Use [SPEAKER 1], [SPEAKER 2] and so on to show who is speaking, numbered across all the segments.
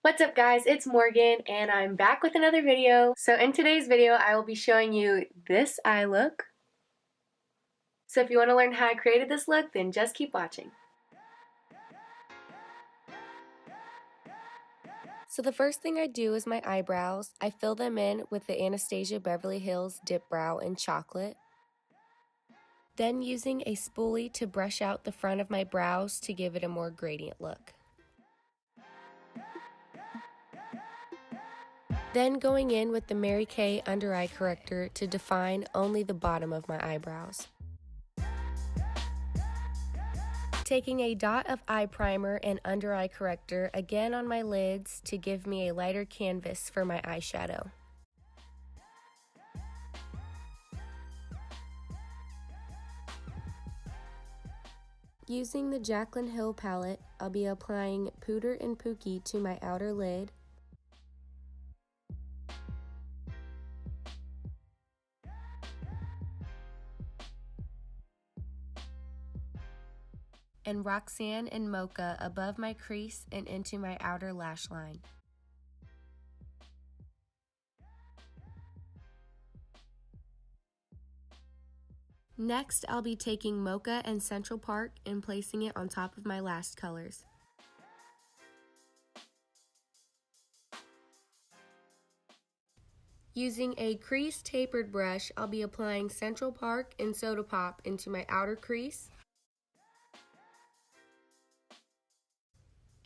[SPEAKER 1] What's up guys, it's Morgan and I'm back with another video. So in today's video I will be showing you this eye look. So if you want to learn how I created this look, then just keep watching. So the first thing I do is my eyebrows. I fill them in with the Anastasia Beverly Hills Dip Brow in chocolate. Then using a spoolie to brush out the front of my brows to give it a more gradient look. Then going in with the Mary Kay under eye corrector to define only the bottom of my eyebrows. Taking a dot of eye primer and under eye corrector again on my lids to give me a lighter canvas for my eyeshadow. Using the Jaclyn Hill palette, I'll be applying Pooter and Pookie to my outer lid. And Roxanne and Mocha above my crease and into my outer lash line. Next, I'll be taking Mocha and Central Park and placing it on top of my last colors. Using a crease tapered brush, I'll be applying Central Park and Soda Pop into my outer crease.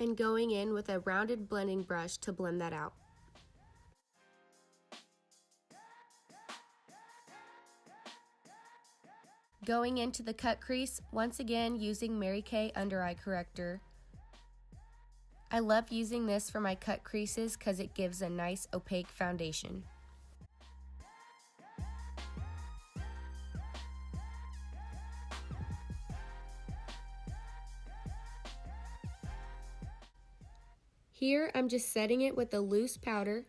[SPEAKER 1] And going in with a rounded blending brush to blend that out. Going into the cut crease, once again using Mary Kay under eye corrector. I love using this for my cut creases because it gives a nice opaque foundation. Here I'm just setting it with a loose powder.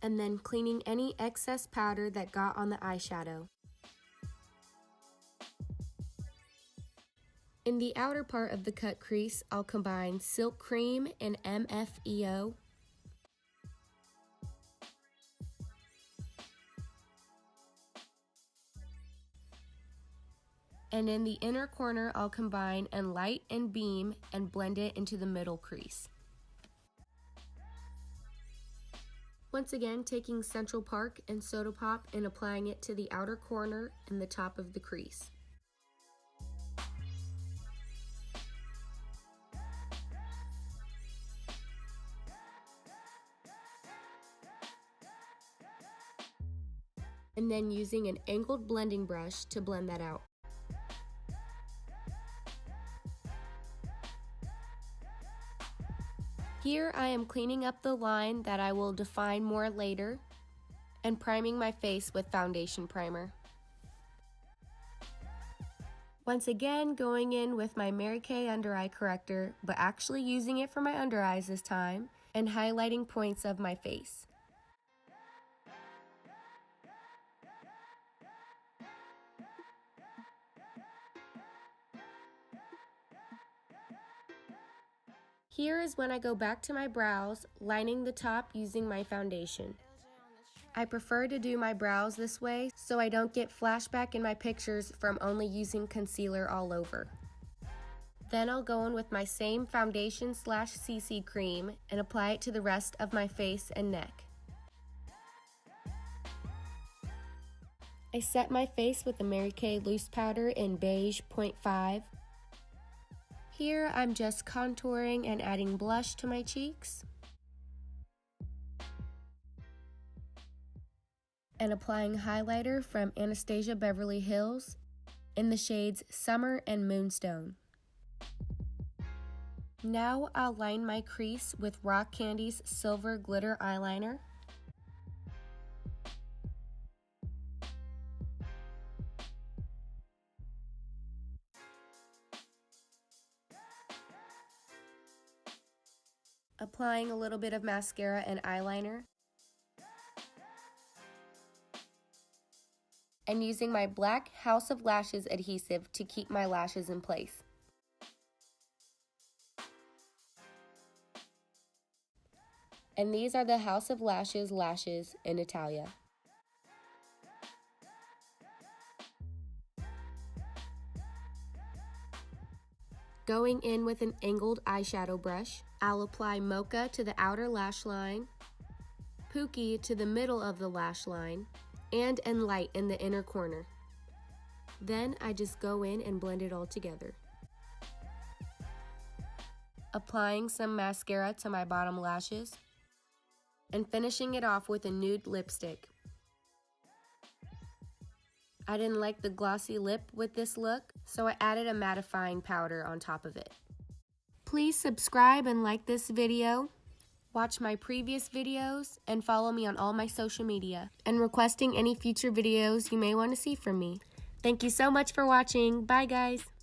[SPEAKER 1] And then cleaning any excess powder that got on the eyeshadow. In the outer part of the cut crease, I'll combine Silk Cream and MFEO. And in the inner corner, I'll combine Enlight and Beam and blend it into the middle crease. Once again, taking Central Park and Soda Pop and applying it to the outer corner and the top of the crease. And then using an angled blending brush to blend that out. Here I am cleaning up the line that I will define more later and priming my face with foundation primer. Once again going in with my Mary Kay under eye corrector, but actually using it for my under eyes this time and highlighting points of my face. Here is when I go back to my brows, lining the top using my foundation. I prefer to do my brows this way so I don't get flashback in my pictures from only using concealer all over. Then I'll go in with my same foundation / CC cream and apply it to the rest of my face and neck. I set my face with the Mary Kay loose powder in beige 0.5. Here I'm just contouring and adding blush to my cheeks. And applying highlighter from Anastasia Beverly Hills in the shades Summer and Moonstone. Now I'll line my crease with Rock Candy's Silver Glitter Eyeliner. Applying a little bit of mascara and eyeliner. And using my black House of Lashes adhesive to keep my lashes in place. And these are the House of Lashes lashes in Natalia. Going in with an angled eyeshadow brush, I'll apply Mocha to the outer lash line, Pookie to the middle of the lash line, and Enlight in the inner corner. Then I just go in and blend it all together. Applying some mascara to my bottom lashes, and finishing it off with a nude lipstick. I didn't like the glossy lip with this look, so I added a mattifying powder on top of it. Please subscribe and like this video. Watch my previous videos and follow me on all my social media and requesting any future videos you may want to see from me. Thank you so much for watching. Bye guys.